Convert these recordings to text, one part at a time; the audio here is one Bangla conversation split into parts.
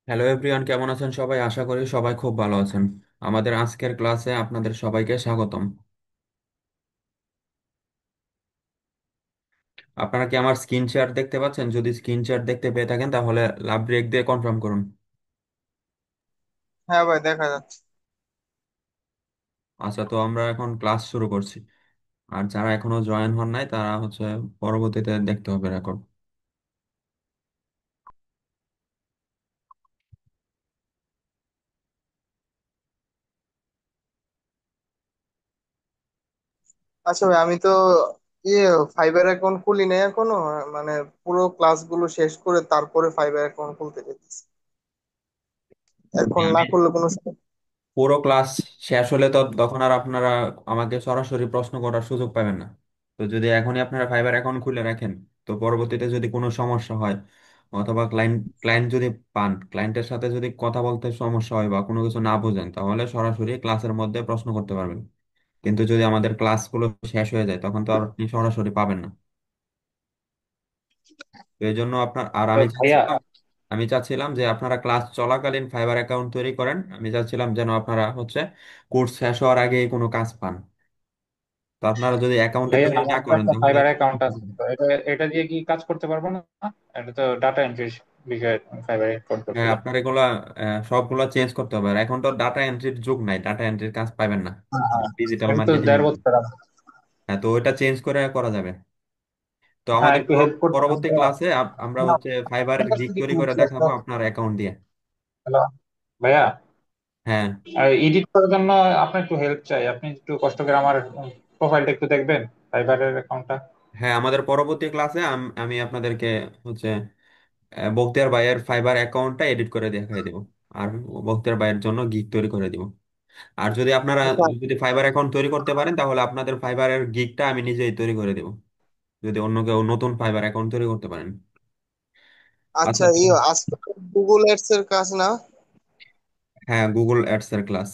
হ্যালো এভরিওয়ান, কেমন আছেন সবাই? আশা করি সবাই খুব ভালো আছেন। আমাদের আজকের ক্লাসে আপনাদের সবাইকে স্বাগতম। আপনারা কি আমার স্ক্রিন শেয়ার দেখতে পাচ্ছেন? যদি স্ক্রিন শেয়ার দেখতে পেয়ে থাকেন তাহলে লাভ ব্রেক দিয়ে কনফার্ম করুন। হ্যাঁ ভাই, দেখা যাচ্ছে। আচ্ছা, তো আমরা এখন ক্লাস শুরু করছি। আর যারা এখনো জয়েন হন নাই তারা পরবর্তীতে দেখতে হবে রেকর্ড। আচ্ছা ভাই, আমি তো ইয়ে ফাইবার অ্যাকাউন্ট খুলি নাই এখনো। মানে পুরো ক্লাসগুলো শেষ করে তারপরে ফাইবার অ্যাকাউন্ট খুলতে যেতেছি। এখন না আমি করলে কোনো পুরো ক্লাস শেষ হলে তো তখন আর আপনারা আমাকে সরাসরি প্রশ্ন করার সুযোগ পাবেন না। তো যদি এখনই আপনারা ফাইবার অ্যাকাউন্ট খুলে রাখেন, তো পরবর্তীতে যদি কোনো সমস্যা হয় অথবা ক্লায়েন্ট ক্লায়েন্ট যদি পান, ক্লায়েন্টের সাথে যদি কথা বলতে সমস্যা হয় বা কোনো কিছু না বোঝেন, তাহলে সরাসরি ক্লাসের মধ্যে প্রশ্ন করতে পারবেন। কিন্তু যদি আমাদের ক্লাসগুলো শেষ হয়ে যায় তখন তো আর আপনি সরাসরি পাবেন না। তো এই জন্য আপনার আর তো আমি ভাইয়া চাচ্ছিলাম আমি চাচ্ছিলাম যে আপনারা ক্লাস চলাকালীন ফাইবার অ্যাকাউন্ট তৈরি করেন। আমি চাচ্ছিলাম যেন আপনারা কোর্স শেষ হওয়ার আগে কোনো কাজ পান। তো আপনারা যদি অ্যাকাউন্টে ভাইয়া তৈরি না আমার তো করেন একটা তাহলে ফাইবার অ্যাকাউন্ট আছে, তো এটা এটা দিয়ে কি কাজ করতে পারবো না? এটা তো ডাটা এন্ট্রি বিষয়ে ফাইবার অ্যাকাউন্ট করতে হ্যাঁ, গেলে। আপনার এগুলা সবগুলা চেঞ্জ করতে হবে। আর এখন তো ডাটা এন্ট্রির যুগ নাই, ডাটা এন্ট্রির কাজ পাবেন না। হ্যাঁ হ্যাঁ, ডিজিটাল এটা তো মার্কেটিং। 1.5 বছর আগে। হ্যাঁ, তো ওইটা চেঞ্জ করে করা যাবে। তো হ্যাঁ, আমাদের একটু হেল্প করতেন পরবর্তী তো। ক্লাসে আমরা ফাইবারের আপনার কাছ গিগ থেকে তৈরি একটু করে বুঝছি দেখাবো আসলে। আপনার অ্যাকাউন্ট দিয়ে। হ্যালো ভাইয়া, হ্যাঁ, এডিট করার জন্য আপনার একটু হেল্প চাই। আপনি একটু কষ্ট করে আমার প্রোফাইলটা একটু দেখবেন, ফাইবারের অ্যাকাউন্টটা। হ্যাঁ, আমাদের পরবর্তী ক্লাসে আমি আপনাদেরকে হচ্ছে বখতিয়ার ভাইয়ের ফাইবার অ্যাকাউন্টটা এডিট করে দেখাই দেবো। আর বখতিয়ার ভাইয়ের জন্য গিগ তৈরি করে দিব। আর যদি আপনারা আচ্ছা। যদি ফাইবার অ্যাকাউন্ট তৈরি করতে পারেন তাহলে আপনাদের ফাইবারের গিগটা আমি নিজেই তৈরি করে দেব, যদি অন্য কেউ নতুন ফাইবার অ্যাকাউন্ট তৈরি করতে পারেন। আচ্ছা, আচ্ছা তো আজকে গুগল এডস এর কাজ না? হ্যাঁ, গুগল অ্যাডস এর ক্লাস।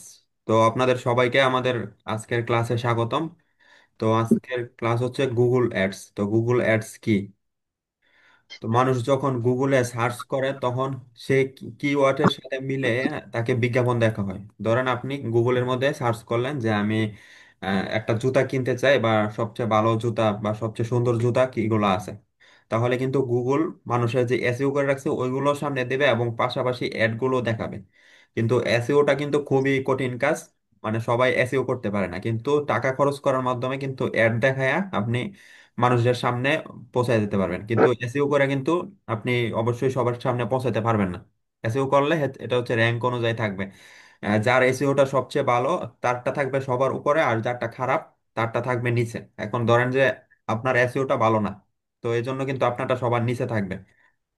তো আপনাদের সবাইকে আমাদের আজকের ক্লাসে স্বাগতম। তো আজকের ক্লাস হচ্ছে গুগল অ্যাডস। তো গুগল অ্যাডস কি? তো মানুষ যখন গুগলে সার্চ করে তখন সে কিওয়ার্ডের সাথে মিলে তাকে বিজ্ঞাপন দেখা হয়। ধরেন আপনি গুগলের মধ্যে সার্চ করলেন যে আমি একটা জুতা কিনতে চাই, বা সবচেয়ে ভালো জুতা বা সবচেয়ে সুন্দর জুতা কিগুলো আছে, তাহলে কিন্তু গুগল মানুষের যে এসইও করে রাখছে ওইগুলো সামনে দেবে এবং পাশাপাশি অ্যাড গুলো দেখাবে। কিন্তু এসইওটা কিন্তু খুবই কঠিন কাজ। মানে সবাই এসইও করতে পারে না, কিন্তু টাকা খরচ করার মাধ্যমে কিন্তু অ্যাড দেখায় আপনি মানুষের সামনে পৌঁছায় দিতে পারবেন। কিন্তু এসইও করে কিন্তু আপনি অবশ্যই সবার সামনে পৌঁছাতে পারবেন না। এসইও করলে এটা হচ্ছে র্যাঙ্ক অনুযায়ী থাকবে। যার এসইওটা সবচেয়ে ভালো তারটা থাকবে সবার উপরে, আর যারটা খারাপ তারটা থাকবে নিচে। এখন ধরেন যে আপনার এসইওটা ভালো না, তো এই জন্য কিন্তু আপনারটা সবার নিচে থাকবে।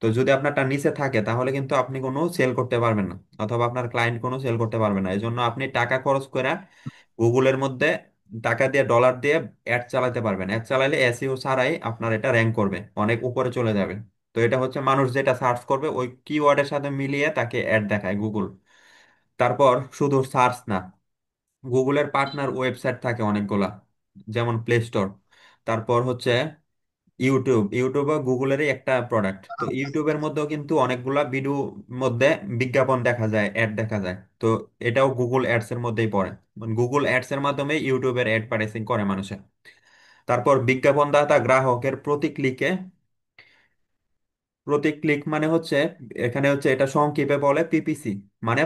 তো যদি আপনারটা নিচে থাকে তাহলে কিন্তু আপনি কোনো সেল করতে পারবেন না, অথবা আপনার ক্লায়েন্ট কোনো সেল করতে পারবে না। এই জন্য আপনি টাকা খরচ করে গুগলের মধ্যে টাকা দিয়ে ডলার দিয়ে অ্যাড চালাতে পারবেন। অ্যাড চালাইলে এসইও ছাড়াই আপনার এটা র্যাঙ্ক করবে, অনেক উপরে চলে যাবে। তো এটা হচ্ছে মানুষ যেটা সার্চ করবে ওই কিওয়ার্ডের সাথে মিলিয়ে তাকে অ্যাড দেখায় গুগল। তারপর শুধু সার্চ না, গুগলের পার্টনার ওয়েবসাইট থাকে অনেকগুলা, যেমন প্লে স্টোর। তারপর হচ্ছে ইউটিউবও গুগলেরই একটা প্রোডাক্ট। তো ইউটিউবের মধ্যেও কিন্তু অনেকগুলা ভিডিও মধ্যে বিজ্ঞাপন দেখা যায়, অ্যাড দেখা যায়। তো এটাও গুগল অ্যাডস এর মধ্যেই পড়ে। গুগল অ্যাডস এর মাধ্যমে ইউটিউবের অ্যাড পার্সিং করে মানুষে। তারপর বিজ্ঞাপনদাতা গ্রাহকের প্রতি ক্লিক মানে হচ্ছে, এখানে হচ্ছে এটা সংক্ষেপে বলে পিপিসি, মানে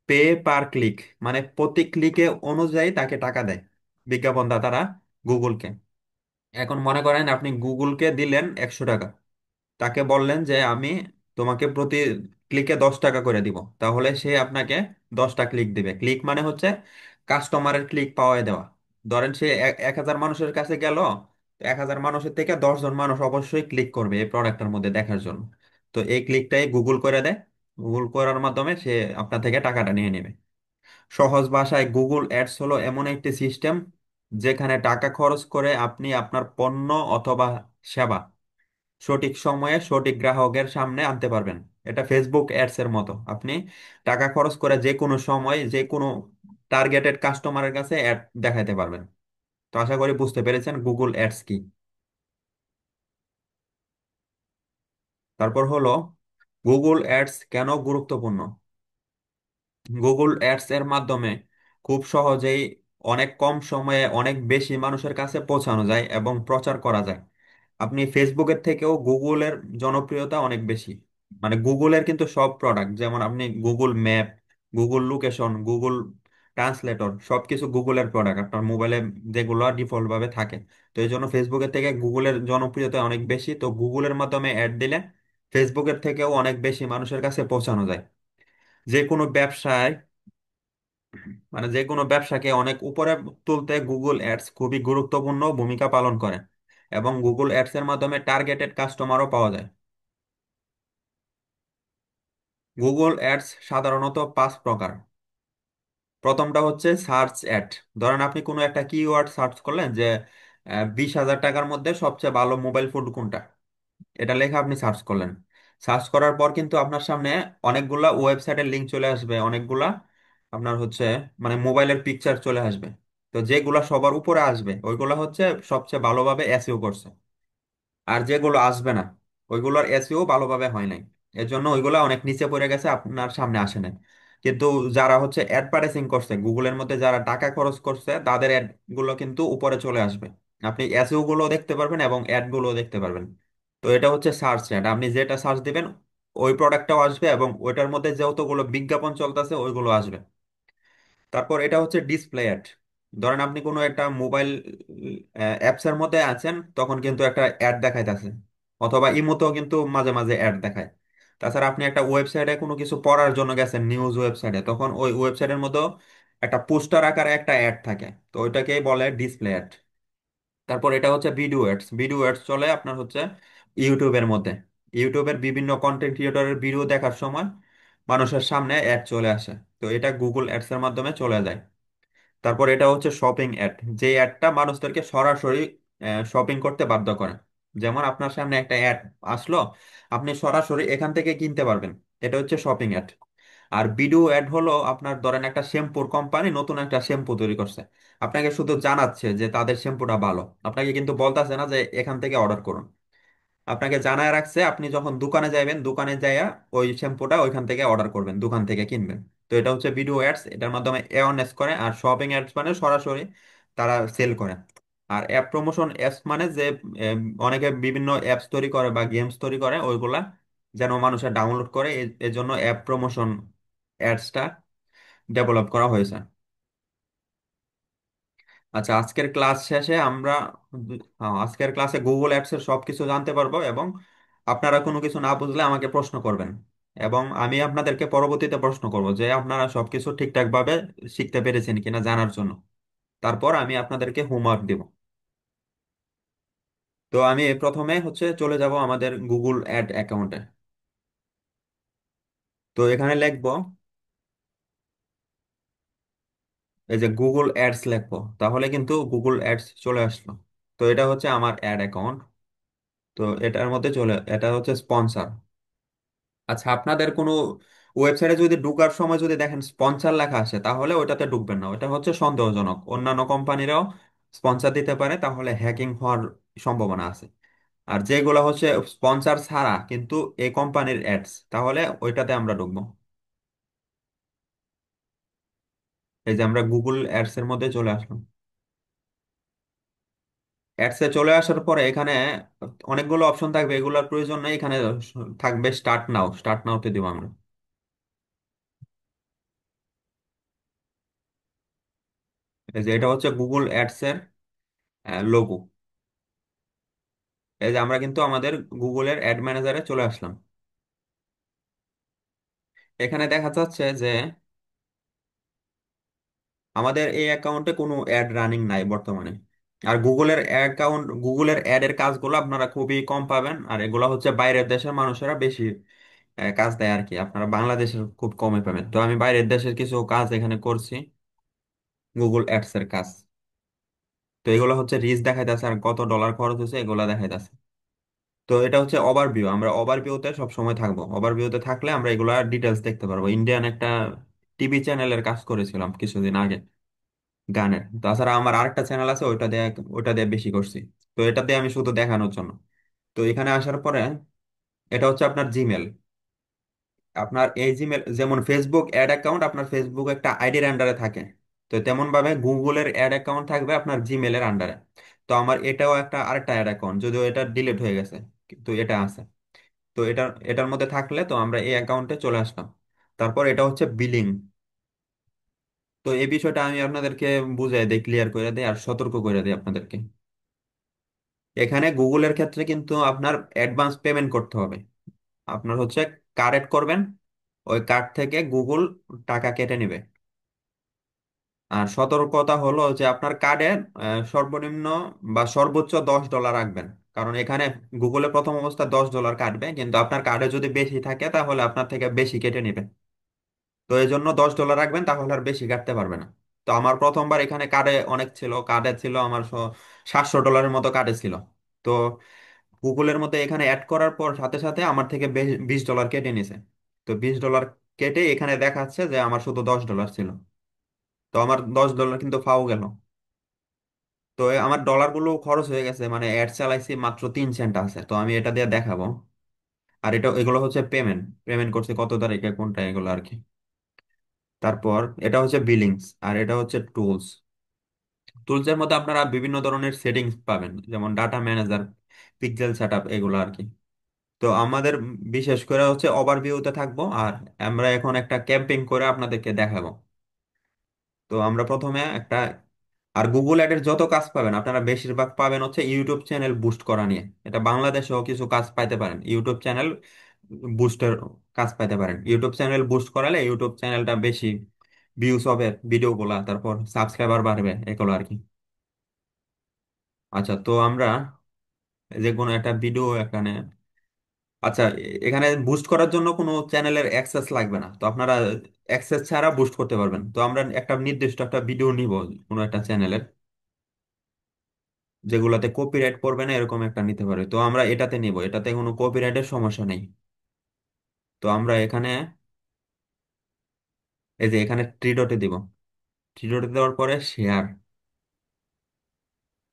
পে পার ক্লিক। মানে প্রতি ক্লিকে অনুযায়ী তাকে টাকা দেয় বিজ্ঞাপনদাতারা গুগলকে। এখন মনে করেন আপনি গুগলকে দিলেন 100 টাকা, তাকে বললেন যে আমি তোমাকে প্রতি ক্লিকে 10 টাকা করে দিব, তাহলে সে আপনাকে 10টা ক্লিক দিবে। ক্লিক মানে হচ্ছে কাস্টমারের ক্লিক পাওয়ায় দেওয়া। ধরেন সে 1,000 মানুষের কাছে গেল, 1,000 মানুষের থেকে 10 জন মানুষ অবশ্যই ক্লিক করবে এই প্রোডাক্টের মধ্যে দেখার জন্য। তো এই ক্লিকটাই গুগল করে দেয়। গুগল করার মাধ্যমে সে আপনার থেকে টাকাটা নিয়ে নেবে। সহজ ভাষায় গুগল অ্যাডস হলো এমন একটি সিস্টেম যেখানে টাকা খরচ করে আপনি আপনার পণ্য অথবা সেবা সঠিক সময়ে সঠিক গ্রাহকের সামনে আনতে পারবেন। এটা ফেসবুক অ্যাডস এর মতো, আপনি টাকা খরচ করে যে কোনো সময় যে কোনো টার্গেটেড কাস্টমারের কাছে অ্যাড দেখাতে পারবেন। তো আশা করি বুঝতে পেরেছেন গুগল অ্যাডস কি। তারপর হলো গুগল অ্যাডস কেন গুরুত্বপূর্ণ? গুগল অ্যাডস এর মাধ্যমে খুব সহজেই অনেক কম সময়ে অনেক বেশি মানুষের কাছে পৌঁছানো যায় এবং প্রচার করা যায়। আপনি ফেসবুকের থেকেও গুগলের জনপ্রিয়তা অনেক বেশি। মানে গুগলের কিন্তু সব প্রোডাক্ট, যেমন আপনি Google map, Google location, Google translator, সবকিছু গুগলের প্রোডাক্ট আপনার মোবাইলে, যেগুলো ডিফল্ট ভাবে থাকে। তো এই জন্য ফেসবুকের থেকে গুগলের জনপ্রিয়তা অনেক বেশি। তো গুগলের মাধ্যমে অ্যাড দিলে ফেসবুকের থেকেও অনেক বেশি মানুষের কাছে পৌঁছানো যায়। যে কোনো ব্যবসায়, মানে যে কোনো ব্যবসাকে অনেক উপরে তুলতে গুগল অ্যাডস খুবই গুরুত্বপূর্ণ ভূমিকা পালন করে। এবং গুগল অ্যাডস এর মাধ্যমে টার্গেটেড কাস্টমারও পাওয়া যায়। গুগল অ্যাডস সাধারণত 5 প্রকার। প্রথমটা হচ্ছে সার্চ অ্যাড। ধরেন আপনি কোনো একটা কিওয়ার্ড সার্চ করলেন যে 20,000 টাকার মধ্যে সবচেয়ে ভালো মোবাইল ফোন কোনটা, এটা লেখা আপনি সার্চ করলেন। সার্চ করার পর কিন্তু আপনার সামনে অনেকগুলা ওয়েবসাইটের লিঙ্ক চলে আসবে, অনেকগুলা আপনার হচ্ছে মানে মোবাইলের পিকচার চলে আসবে। তো যেগুলা সবার উপরে আসবে ওইগুলা হচ্ছে সবচেয়ে ভালোভাবে এসইও করছে। আর যেগুলো আসবে না ওইগুলোর এসইও ভালোভাবে হয় নাই, এর জন্য ওইগুলা অনেক নিচে পড়ে গেছে, আপনার সামনে আসে নাই। কিন্তু যারা হচ্ছে অ্যাডভার্টাইজিং করছে গুগলের মধ্যে, যারা টাকা খরচ করছে, তাদের অ্যাড গুলো কিন্তু উপরে চলে আসবে। আপনি এসইও গুলো দেখতে পারবেন এবং অ্যাড গুলো দেখতে পারবেন। তো এটা হচ্ছে সার্চ অ্যাড। আপনি যেটা সার্চ দিবেন ওই প্রোডাক্টটাও আসবে এবং ওইটার মধ্যে যতগুলো বিজ্ঞাপন চলতেছে ওইগুলো আসবে। তারপর এটা হচ্ছে ডিসপ্লে অ্যাড। ধরেন আপনি কোনো একটা মোবাইল অ্যাপস এর মধ্যে আছেন, তখন কিন্তু একটা অ্যাড দেখাইতেছে, অথবা ইমোতেও কিন্তু মাঝে মাঝে অ্যাড দেখায়। তাছাড়া আপনি একটা ওয়েবসাইটে কোনো কিছু পড়ার জন্য গেছেন, নিউজ ওয়েবসাইটে, তখন ওই ওয়েবসাইটের মধ্যেও একটা পোস্টার আকারে একটা অ্যাড থাকে, তো ওইটাকেই বলে ডিসপ্লে অ্যাড। তারপর এটা হচ্ছে ভিডিও অ্যাডস। ভিডিও অ্যাডস চলে আপনার হচ্ছে ইউটিউবের মধ্যে। ইউটিউবের বিভিন্ন কন্টেন্ট ক্রিয়েটরের ভিডিও দেখার সময় মানুষের সামনে অ্যাড চলে আসে, তো এটা গুগল অ্যাডস এর মাধ্যমে চলে যায়। তারপর এটা হচ্ছে শপিং অ্যাড, যে অ্যাডটা মানুষদেরকে সরাসরি শপিং করতে বাধ্য করে। যেমন আপনার সামনে একটা অ্যাড আসলো, আপনি সরাসরি এখান থেকে কিনতে পারবেন, এটা হচ্ছে শপিং অ্যাড। আর ভিডিও অ্যাড হলো আপনার, ধরেন একটা শ্যাম্পুর কোম্পানি নতুন একটা শ্যাম্পু তৈরি করছে, আপনাকে শুধু জানাচ্ছে যে তাদের শ্যাম্পুটা ভালো, আপনাকে কিন্তু বলতেছে না যে এখান থেকে অর্ডার করুন। আপনাকে জানায় রাখছে আপনি যখন দোকানে যাবেন, দোকানে যাইয়া ওই শ্যাম্পুটা ওইখান থেকে অর্ডার করবেন, দোকান থেকে কিনবেন। তো এটা হচ্ছে ভিডিও অ্যাডস, এটার মাধ্যমে অ্যাওয়ারনেস করে। আর শপিং অ্যাডস মানে সরাসরি তারা সেল করে। আর অ্যাপ প্রমোশন অ্যাপস মানে যে অনেকে বিভিন্ন অ্যাপস তৈরি করে বা গেমস তৈরি করে, ওইগুলা যেন মানুষের ডাউনলোড করে, এর জন্য অ্যাপ প্রমোশন অ্যাডসটা ডেভেলপ করা হয়েছে। আচ্ছা, আজকের ক্লাস শেষে আমরা আজকের ক্লাসে গুগল অ্যাপস এর সবকিছু জানতে পারবো, এবং আপনারা কোনো কিছু না বুঝলে আমাকে প্রশ্ন করবেন, এবং আমি আপনাদেরকে পরবর্তীতে প্রশ্ন করব যে আপনারা সবকিছু ঠিকঠাক ভাবে শিখতে পেরেছেন কিনা জানার জন্য। তারপর আমি আপনাদেরকে হোমওয়ার্ক দিব। তো আমি প্রথমে হচ্ছে চলে যাব আমাদের গুগল অ্যাড অ্যাকাউন্টে। তো এখানে লিখবো এই যে গুগল অ্যাডস লিখবো, তাহলে কিন্তু গুগল অ্যাডস চলে আসলো। তো এটা হচ্ছে আমার অ্যাড অ্যাকাউন্ট। তো এটার মধ্যে চলে, এটা হচ্ছে স্পন্সর। আচ্ছা, আপনাদের কোনো ওয়েবসাইটে যদি ঢোকার সময় যদি দেখেন স্পন্সর লেখা আসে, তাহলে ওইটাতে ঢুকবেন না, ওটা হচ্ছে সন্দেহজনক। অন্যান্য কোম্পানিরাও স্পন্সর দিতে পারে, তাহলে হ্যাকিং হওয়ার সম্ভাবনা আছে। আর যেগুলো হচ্ছে স্পন্সর ছাড়া কিন্তু এই কোম্পানির অ্যাডস, তাহলে ওইটাতে আমরা ঢুকবো। এই যে আমরা গুগল অ্যাডস এর মধ্যে চলে আসলাম। অ্যাডস এ চলে আসার পরে এখানে অনেকগুলো অপশন থাকবে, এগুলোর প্রয়োজন নেই। এখানে থাকবে স্টার্ট নাও, স্টার্ট নাওতে দিব আমরা। এই যে এটা হচ্ছে গুগল অ্যাডস এর লোগো। এই যে আমরা কিন্তু আমাদের গুগলের অ্যাড ম্যানেজারে চলে আসলাম। এখানে দেখা যাচ্ছে যে আমাদের এই অ্যাকাউন্টে কোনো অ্যাড রানিং নাই বর্তমানে। আর গুগলের অ্যাকাউন্ট, গুগলের অ্যাড এর কাজগুলো আপনারা খুবই কম পাবেন, আর এগুলো হচ্ছে বাইরের দেশের মানুষেরা বেশি কাজ দেয় আর কি, আপনারা বাংলাদেশের খুব কমই পাবেন। তো আমি বাইরের দেশের কিছু কাজ এখানে করছি, গুগল অ্যাডস এর কাজ। তো এগুলো হচ্ছে রিচ দেখাইতেছে আর কত ডলার খরচ হয়েছে এগুলো দেখাইতেছে। তো এটা হচ্ছে ওভারভিউ, আমরা ওভারভিউতে সব সময় থাকবো। ওভারভিউতে থাকলে আমরা এগুলা ডিটেলস দেখতে পারবো। ইন্ডিয়ান একটা টিভি চ্যানেলের কাজ করেছিলাম কিছুদিন আগে, গানের। তাছাড়া আমার আরেকটা চ্যানেল আছে, ওইটা দিয়ে বেশি করছি। তো এটা দিয়ে আমি শুধু দেখানোর জন্য। তো এখানে আসার পরে এটা হচ্ছে আপনার জিমেল। আপনার এই জিমেল, যেমন ফেসবুক অ্যাড অ্যাকাউন্ট আপনার ফেসবুক একটা আইডির আন্ডারে থাকে, তো তেমন ভাবে গুগলের অ্যাড অ্যাকাউন্ট থাকবে আপনার জিমেলের আন্ডারে। তো আমার এটাও একটা আরেকটা অ্যাড অ্যাকাউন্ট, যদিও এটা ডিলিট হয়ে গেছে, কিন্তু এটা আছে। তো এটার মধ্যে থাকলে তো আমরা এই অ্যাকাউন্টে চলে আসলাম। তারপর এটা হচ্ছে বিলিং। তো এই বিষয়টা আমি আপনাদেরকে বুঝাই দিই, ক্লিয়ার করে দিই আর সতর্ক করে দিই আপনাদেরকে। এখানে গুগলের ক্ষেত্রে কিন্তু আপনার অ্যাডভান্স পেমেন্ট করতে হবে। আপনার হচ্ছে কার্ড এড করবেন, ওই কার্ড থেকে গুগল টাকা কেটে নেবে। আর সতর্কতা হলো যে আপনার কার্ডে সর্বনিম্ন বা সর্বোচ্চ $10 রাখবেন। কারণ এখানে গুগলে প্রথম অবস্থা $10 কাটবে, কিন্তু আপনার কার্ডে যদি বেশি থাকে তাহলে আপনার থেকে বেশি কেটে নেবে। তো এই জন্য $10 রাখবেন, তাহলে আর বেশি কাটতে পারবে না। তো আমার প্রথমবার এখানে কার্ডে অনেক ছিল, কার্ডে ছিল আমার $700 মতো কার্ডে ছিল। তো গুগলের মধ্যে এখানে অ্যাড করার পর সাথে সাথে আমার থেকে $20 কেটে নিছে। তো $20 কেটে এখানে দেখাচ্ছে যে আমার শুধু $10 ছিল। তো আমার $10 কিন্তু ফাও গেল। তো আমার ডলারগুলো খরচ হয়ে গেছে, মানে অ্যাড চালাইছি মাত্র 3 সেন্ট আছে, তো আমি এটা দিয়ে দেখাবো। আর এটা এগুলো হচ্ছে পেমেন্ট, পেমেন্ট করছে কত তারিখে কোনটা, এগুলো আর কি। তারপর এটা হচ্ছে বিলিংস, আর এটা হচ্ছে টুলস। টুলস এর মধ্যে আপনারা বিভিন্ন ধরনের সেটিংস পাবেন, যেমন ডাটা ম্যানেজার, পিক্সেল সেটআপ, এগুলো আর কি। তো আমাদের বিশেষ করে হচ্ছে ওভারভিউতে থাকবো, আর আমরা এখন একটা ক্যাম্পেইন করে আপনাদেরকে দেখাবো। তো আমরা প্রথমে একটা, আর গুগল অ্যাডের যত কাজ পাবেন আপনারা বেশিরভাগ পাবেন হচ্ছে ইউটিউব চ্যানেল বুস্ট করা নিয়ে। এটা বাংলাদেশেও কিছু কাজ পাইতে পারেন, ইউটিউব চ্যানেল বুস্টের কাজ পাইতে পারেন। ইউটিউব চ্যানেল বুস্ট করালে ইউটিউব চ্যানেলটা বেশি ভিউজ হবে ভিডিওগুলা, তারপর সাবস্ক্রাইবার বাড়বে, এগুলো আর কি। আচ্ছা, তো আমরা যে কোনো একটা ভিডিও এখানে, আচ্ছা, এখানে বুস্ট করার জন্য কোনো চ্যানেলের অ্যাক্সেস লাগবে না, তো আপনারা অ্যাক্সেস ছাড়া বুস্ট করতে পারবেন। তো আমরা একটা নির্দিষ্ট একটা ভিডিও নিব কোনো একটা চ্যানেলের, যেগুলোতে কপিরাইট পড়বে না এরকম একটা নিতে পারে। তো আমরা এটাতে নিব, এটাতে কোনো কপিরাইটের সমস্যা নেই। তো আমরা এখানে, এই যে এখানে থ্রি ডটে দিব। থ্রি ডটে দেওয়ার পরে শেয়ার,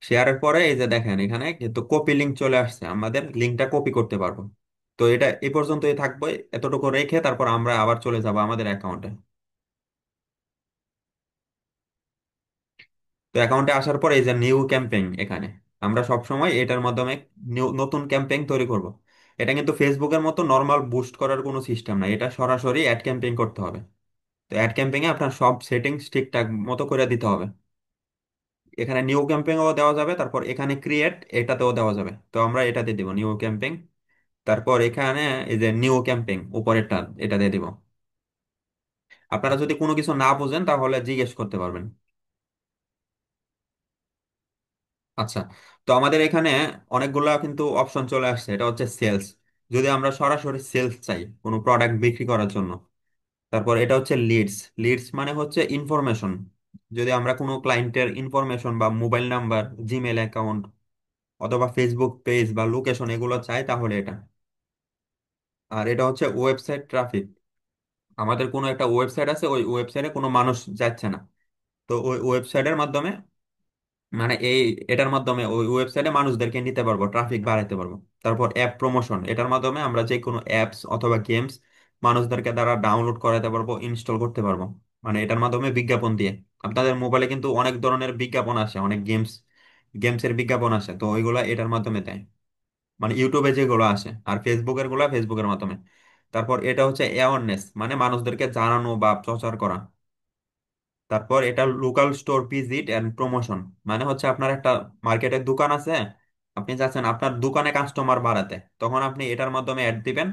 শেয়ারের পরে এই যে দেখেন এখানে কিন্তু কপি লিঙ্ক চলে আসছে, আমাদের লিঙ্কটা কপি করতে পারবো। তো এটা এই পর্যন্তই থাকবে, এতটুকু রেখে তারপর আমরা আবার চলে যাব আমাদের অ্যাকাউন্টে। তো অ্যাকাউন্টে আসার পর এই যে নিউ ক্যাম্পেইন, এখানে আমরা সব সময় এটার মাধ্যমে নতুন ক্যাম্পেইন তৈরি করব। এটা কিন্তু ফেসবুকের মতো নর্মাল বুস্ট করার কোনো সিস্টেম না, এটা সরাসরি অ্যাড ক্যাম্পেইন করতে হবে। তো অ্যাড ক্যাম্পেইনে আপনার সব সেটিংস ঠিকঠাক মতো করে দিতে হবে। এখানে নিউ ক্যাম্পেইনও দেওয়া যাবে, তারপর এখানে ক্রিয়েট এটাতেও দেওয়া যাবে। তো আমরা এটাতে দিব নিউ ক্যাম্পেইন। তারপর এখানে এই যে নিউ ক্যাম্পেইন উপরেরটা, এটা দিয়ে দিব। আপনারা যদি কোনো কিছু না বুঝেন তাহলে জিজ্ঞেস করতে পারবেন। আচ্ছা, তো আমাদের এখানে অনেকগুলা কিন্তু অপশন চলে আসছে, এটা হচ্ছে সেলস। যদি আমরা সরাসরি সেলস চাই কোনো প্রোডাক্ট বিক্রি করার জন্য, তারপর এটা হচ্ছে লিডস। লিডস মানে হচ্ছে ইনফরমেশন, যদি আমরা কোনো ক্লায়েন্টের ইনফরমেশন বা মোবাইল নাম্বার, জিমেল অ্যাকাউন্ট অথবা ফেসবুক পেজ বা লোকেশন এগুলো চাই তাহলে এটা। আর এটা হচ্ছে ওয়েবসাইট ট্রাফিক, আমাদের কোনো একটা ওয়েবসাইট আছে, ওই ওয়েবসাইটে কোনো মানুষ যাচ্ছে না, তো ওই ওয়েবসাইটের মাধ্যমে, মানে এটার মাধ্যমে ওই ওয়েবসাইটে মানুষদেরকে নিতে পারবো, ট্রাফিক বাড়াইতে পারবো। তারপর অ্যাপ প্রমোশন, এটার মাধ্যমে আমরা যে কোনো অ্যাপস অথবা গেমস মানুষদেরকে দ্বারা ডাউনলোড করাতে পারবো, ইনস্টল করতে পারবো, মানে এটার মাধ্যমে বিজ্ঞাপন দিয়ে। আপনাদের মোবাইলে কিন্তু অনেক ধরনের বিজ্ঞাপন আসে, অনেক গেমসের বিজ্ঞাপন আসে, তো ওইগুলা এটার মাধ্যমে দেয়, মানে ইউটিউবে যেগুলো আসে। আর ফেসবুকের গুলা ফেসবুকের মাধ্যমে। তারপর এটা হচ্ছে অ্যাওয়ারনেস, মানে মানুষদেরকে জানানো বা প্রচার করা। তারপর এটা local store visit and promotion, মানে হচ্ছে আপনার একটা মার্কেটের দোকান আছে, আপনি চাচ্ছেন আপনার দোকানে কাস্টমার বাড়াতে, তখন আপনি এটার মাধ্যমে অ্যাড দিবেন।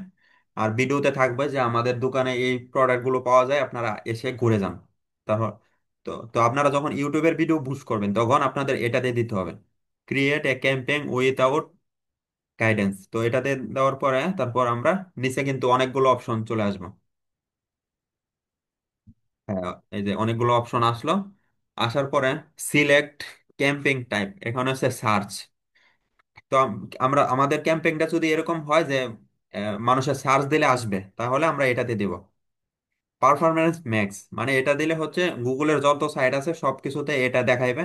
আর ভিডিওতে থাকবে যে আমাদের দোকানে এই প্রোডাক্ট গুলো পাওয়া যায়, আপনারা এসে ঘুরে যান। তারপর তো তো আপনারা যখন ইউটিউবের ভিডিও বুস্ট করবেন তখন আপনাদের এটাতে দিতে হবে, create a campaign without guidance. তো এটাতে দেওয়ার পরে তারপর আমরা নিচে কিন্তু অনেকগুলো অপশন চলে আসবো। হ্যাঁ, এই যে অনেকগুলো অপশন আসলো, আসার পরে সিলেক্ট ক্যাম্পিং টাইপ, এখানে হচ্ছে সার্চ। তো আমরা আমাদের ক্যাম্পিংটা যদি এরকম হয় যে মানুষের সার্চ দিলে আসবে, তাহলে আমরা এটাতে দিব। পারফরমেন্স ম্যাক্স, মানে এটা দিলে হচ্ছে গুগলের যত সাইট আছে সবকিছুতে এটা দেখাইবে,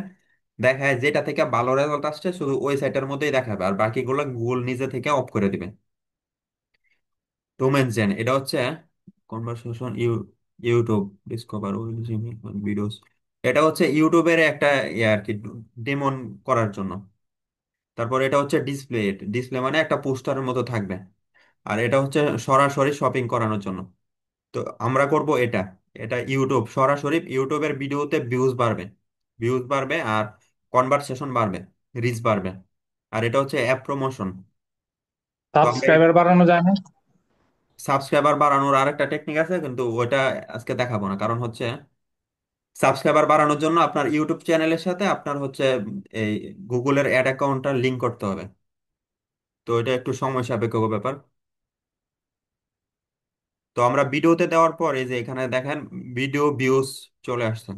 দেখায় যেটা থেকে ভালো রেজাল্ট আসছে শুধু ওই সাইটের মধ্যেই দেখাবে, আর বাকিগুলো গুগল নিজে থেকে অফ করে দিবে। ডোমেন জেন, এটা হচ্ছে কনভারসেশন ইউটিউব ডিসকভার ভিডিওস। এটা হচ্ছে ইউটিউবের একটা ইয়ে আর কি, ডেমন করার জন্য। তারপর এটা হচ্ছে ডিসপ্লে। ডিসপ্লে মানে একটা পোস্টারের মতো থাকবে। আর এটা হচ্ছে সরাসরি শপিং করানোর জন্য। তো আমরা করব এটা। এটা ইউটিউব সরাসরি, ইউটিউবের ভিডিওতে ভিউজ বাড়বে। ভিউজ বাড়বে আর কনভারসেশন বাড়বে, রিচ বাড়বে। আর এটা হচ্ছে অ্যাপ প্রমোশন। তো আমরা সাবস্ক্রাইবার বাড়ানো যায় না? সাবস্ক্রাইবার বাড়ানোর আরেকটা টেকনিক আছে, কিন্তু ওটা আজকে দেখাবো না। কারণ হচ্ছে সাবস্ক্রাইবার বাড়ানোর জন্য আপনার ইউটিউব চ্যানেলের সাথে আপনার হচ্ছে এই গুগলের অ্যাড অ্যাকাউন্টটা লিংক করতে হবে। তো এটা একটু সময় সাপেক্ষ ব্যাপার। তো আমরা ভিডিওতে দেওয়ার পর এই যে এখানে দেখেন ভিডিও ভিউজ চলে আসছে।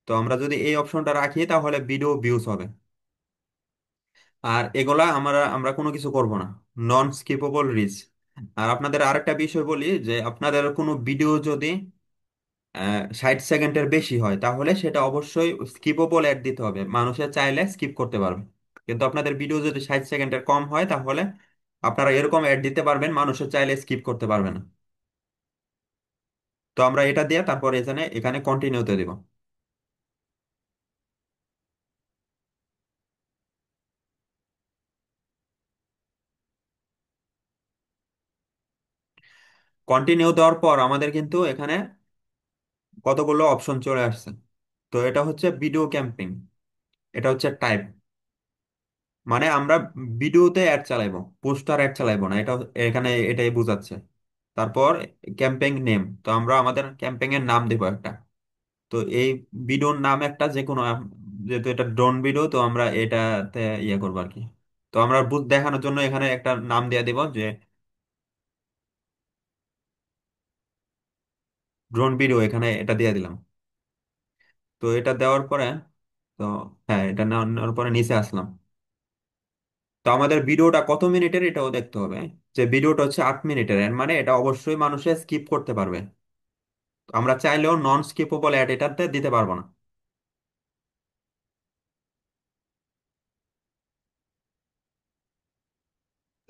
তো আমরা যদি এই অপশনটা রাখি তাহলে ভিডিও ভিউজ হবে। আর এগুলা আমরা আমরা কোনো কিছু করব না। নন স্কিপেবল রিচ। আর আপনাদের আরেকটা বিষয় বলি, যে আপনাদের কোনো ভিডিও যদি 60 সেকেন্ডের বেশি হয় তাহলে সেটা অবশ্যই স্কিপেবল অ্যাড দিতে হবে, মানুষের চাইলে স্কিপ করতে পারবে। কিন্তু আপনাদের ভিডিও যদি 60 সেকেন্ডের কম হয় তাহলে আপনারা এরকম অ্যাড দিতে পারবেন, মানুষের চাইলে স্কিপ করতে পারবে না। তো আমরা এটা দিয়ে তারপর এখানে এখানে কন্টিনিউতে দিব। কন্টিনিউ দেওয়ার পর আমাদের কিন্তু এখানে কতগুলো অপশন চলে আসছে। তো এটা হচ্ছে ভিডিও ক্যাম্পিং। এটা হচ্ছে টাইপ, মানে আমরা ভিডিওতে অ্যাড চালাইবো, পোস্টার অ্যাড চালাইবো না, এটা এখানে এটাই বোঝাচ্ছে। তারপর ক্যাম্পেইন নেম, তো আমরা আমাদের ক্যাম্পেইন এর নাম দেবো একটা। তো এই ভিডিওর নাম একটা যে কোনো যেহেতু এটা ড্রোন ভিডিও, তো আমরা এটাতে ইয়ে করবো আর কি। তো আমরা দেখানোর জন্য এখানে একটা নাম দিয়ে দিব যে ড্রোন ভিডিও, এখানে এটা দিয়ে দিলাম। তো এটা দেওয়ার পরে, তো হ্যাঁ, এটা নেওয়ার পরে নিচে আসলাম। তো আমাদের ভিডিওটা কত মিনিটের এটাও দেখতে হবে। যে ভিডিওটা হচ্ছে 8 মিনিটের, এর মানে এটা অবশ্যই মানুষে স্কিপ করতে পারবে। আমরা চাইলেও নন স্কিপেবল অ্যাড এটাতে দিতে পারবো না।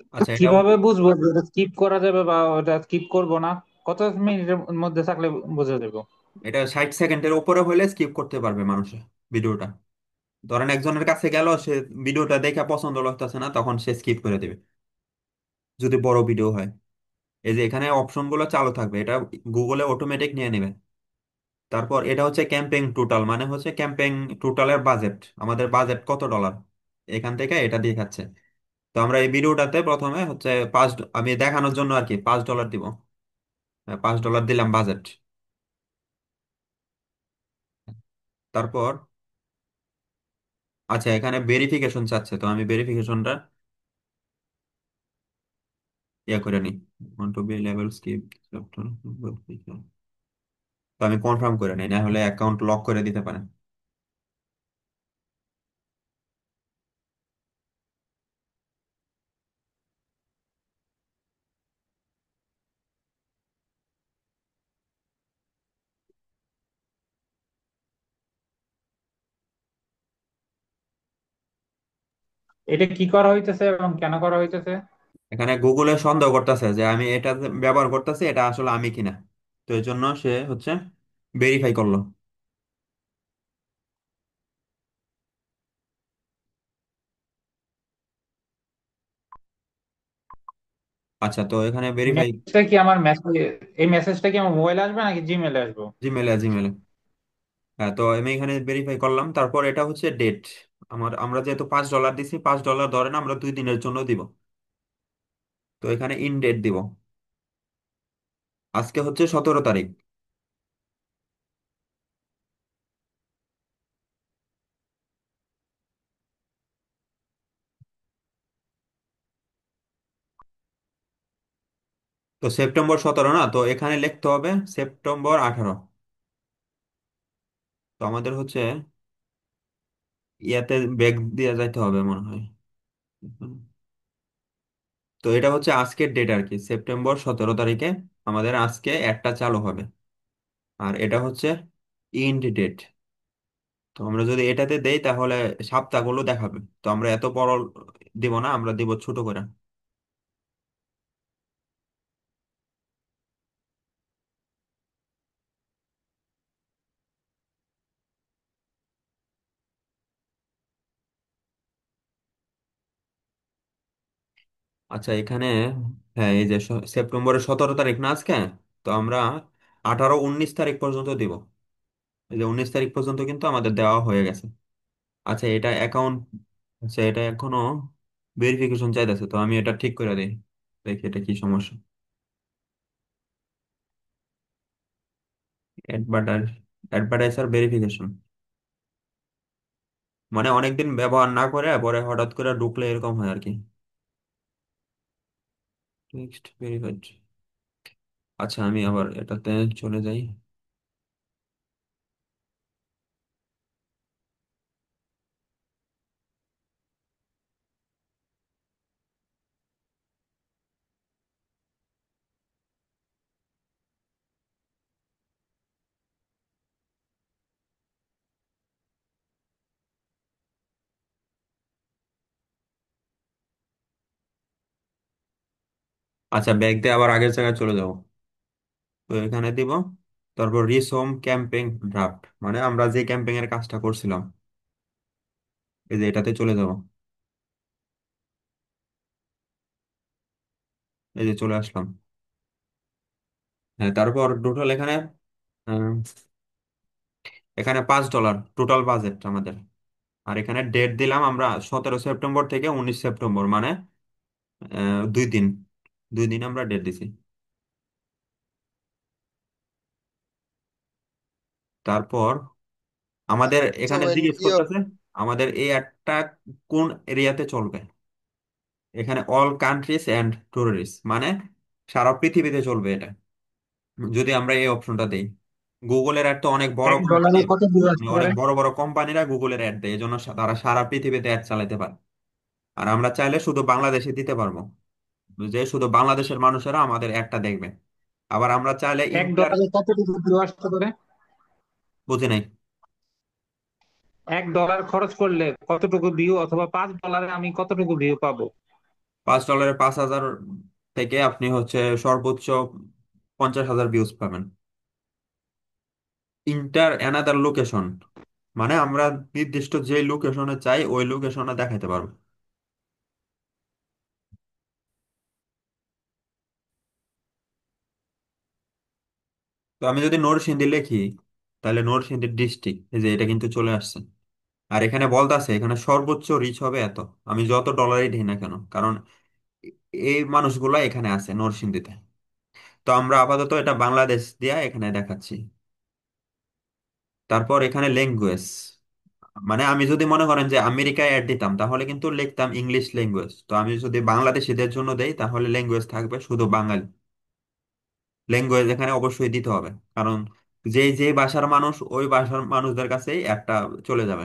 তো আচ্ছা, এটা কিভাবে বুঝবো যে ওটা স্কিপ করা যাবে বা ওটা স্কিপ করব না? কত মিনিটের মধ্যে থাকলে বুঝে যাবো? এটা 60 সেকেন্ডের উপরে হলে স্কিপ করতে পারবে মানুষে ভিডিওটা। ধরেন একজনের কাছে গেল, সে ভিডিওটা দেখে পছন্দ লাগতেছে না, তখন সে স্কিপ করে দিবে যদি বড় ভিডিও হয়। এই যে এখানে অপশনগুলো চালু থাকবে, এটা গুগলে অটোমেটিক নিয়ে নেবে। তারপর এটা হচ্ছে ক্যাম্পেইন টোটাল, মানে হচ্ছে ক্যাম্পেইন টোটালের বাজেট, আমাদের বাজেট কত ডলার, এখান থেকে এটা দেখাচ্ছে। তো আমরা এই ভিডিওটাতে প্রথমে হচ্ছে আমি দেখানোর জন্য আর কি $5 দিব। $5 দিলাম বাজেট। তারপর আচ্ছা, এখানে ভেরিফিকেশন চাচ্ছে, তো আমি ভেরিফিকেশনটা ইয়ে করে নিই। Want to be level skip. তো আমি কনফার্ম করে নিই, না হলে অ্যাকাউন্ট লক করে দিতে পারেন। এটা কি করা হইতেছে এবং কেন করা হইতেছে? এখানে গুগলে সন্দেহ করতেছে যে আমি এটা ব্যবহার করতেছি, এটা আসলে আমি কিনা। তো এই জন্য সে হচ্ছে ভেরিফাই করলো। আচ্ছা, তো এখানে ভেরিফাই। মেসেজটা কি আমার মেসেজ, এই মেসেজটা কি আমার মোবাইলে আসবে নাকি জিমেলে আসবে? জিমেলে, জিমেলে। হ্যাঁ, তো আমি এখানে ভেরিফাই করলাম। তারপর এটা হচ্ছে ডেট। আমরা যেহেতু $5 দিছি, $5 ধরেন আমরা 2 দিনের জন্য দিব। তো এখানে ইন ডেট দিব। আজকে হচ্ছে 17 তারিখ। তো সেপ্টেম্বর 17 না, তো এখানে লিখতে হবে সেপ্টেম্বর 18। তো আমাদের হচ্ছে ইয়াতে ব্যাগ দিয়ে যাইতে হবে মনে হয়। তো এটা হচ্ছে আজকের ডেট আর কি, সেপ্টেম্বর 17 তারিখে আমাদের আজকে একটা চালু হবে। আর এটা হচ্ছে ইন্ড ডেট। তো আমরা যদি এটাতে দেই তাহলে সপ্তাহগুলো দেখাবে। তো আমরা এত বড় দিব না, আমরা দিব ছোট করে। আচ্ছা এখানে, হ্যাঁ এই যে সেপ্টেম্বরের 17 তারিখ না আজকে, তো আমরা 18-19 তারিখ পর্যন্ত দিব। এই যে 19 তারিখ পর্যন্ত কিন্তু আমাদের দেওয়া হয়ে গেছে। আচ্ছা এটা অ্যাকাউন্ট, আচ্ছা এটা এখনো ভেরিফিকেশন চাইতেছে, তো আমি এটা ঠিক করে দিই, দেখি এটা কি সমস্যা। অ্যাডভার্টাইজ, অ্যাডভার্টাইজার ভেরিফিকেশন, মানে অনেকদিন ব্যবহার না করে পরে হঠাৎ করে ঢুকলে এরকম হয় আর কি। Text verified. আচ্ছা আমি আবার এটাতে চলে যাই। আচ্ছা ব্যাগ দিয়ে আবার আগের জায়গায় চলে যাব। তো এখানে দিব, তারপর রিসোম ক্যাম্পেইন ড্রাফট, মানে আমরা যে ক্যাম্পেইন এর কাজটা করছিলাম, এই যে এটাতে চলে যাব। এই যে চলে আসলাম। হ্যাঁ তারপর টোটাল এখানে আহ, এখানে $5 টোটাল বাজেট আমাদের। আর এখানে ডেট দিলাম আমরা 17 সেপ্টেম্বর থেকে 19 সেপ্টেম্বর, মানে 2 দিন, 2 দিন আমরা ডেট দিছি। তারপর আমাদের আচ্ছা এখানে ভাই, জিজ্ঞেস ইয়ে, করতেছে আমাদের এই অ্যাডটা কোন এরিয়াতে চলবে। এখানে অল কান্ট্রিজ অ্যান্ড ট্যুরিস্ট, মানে সারা পৃথিবীতে চলবে এটা, যদি আমরা এই অপশনটা দিই। গুগলের অ্যাড তো অনেক বড় কোম্পানি, $1 কত ভিউ আসতে অনেক পারে? বড় বড় কোম্পানিরা গুগলের অ্যাড দেয়, এই জন্য তারা সারা পৃথিবীতে অ্যাড চালাতে পারে। আর আমরা চাইলে শুধু বাংলাদেশে দিতে পারবো, যে শুধু বাংলাদেশের মানুষেরা আমাদের অ্যাডটা দেখবে। আবার আমরা চাইলে এক ইন্টার, ডলারে কতটুকু ভিউ আসতে পারে? বুঝি নাই। $1 খরচ করলে কতটুকু ভিউ, অথবা $5 আমি কতটুকু ভিউ পাবো? $5 5,000 থেকে আপনি হচ্ছে সর্বোচ্চ 50,000 ভিউজ পাবেন। ইন্টার অ্যানাদার লোকেশন, মানে আমরা নির্দিষ্ট যে লোকেশনে চাই ওই লোকেশনে দেখাতে পারবো। তো আমি যদি নরসিংদী লিখি, তাহলে নরসিংদী ডিস্ট্রিক্ট, এই যে এটা কিন্তু চলে আসছে। আর এখানে বলতাছে এখানে সর্বোচ্চ রিচ হবে এত, আমি যত ডলারই দিই না কেন, কারণ এই মানুষগুলা এখানে আছে নরসিংদীতে। তো আমরা আপাতত এটা বাংলাদেশ দিয়া এখানে দেখাচ্ছি। তারপর এখানে ল্যাঙ্গুয়েজ, মানে আমি যদি মনে করেন যে আমেরিকায় অ্যাড দিতাম তাহলে কিন্তু লিখতাম ইংলিশ ল্যাঙ্গুয়েজ, তো আমি যদি বাংলাদেশিদের জন্য দেই তাহলে ল্যাঙ্গুয়েজ থাকবে শুধু বাঙালি। ল্যাঙ্গুয়েজ এখানে অবশ্যই দিতে হবে, কারণ যেই যেই ভাষার মানুষ ওই ভাষার মানুষদের কাছেই একটা চলে যাবে।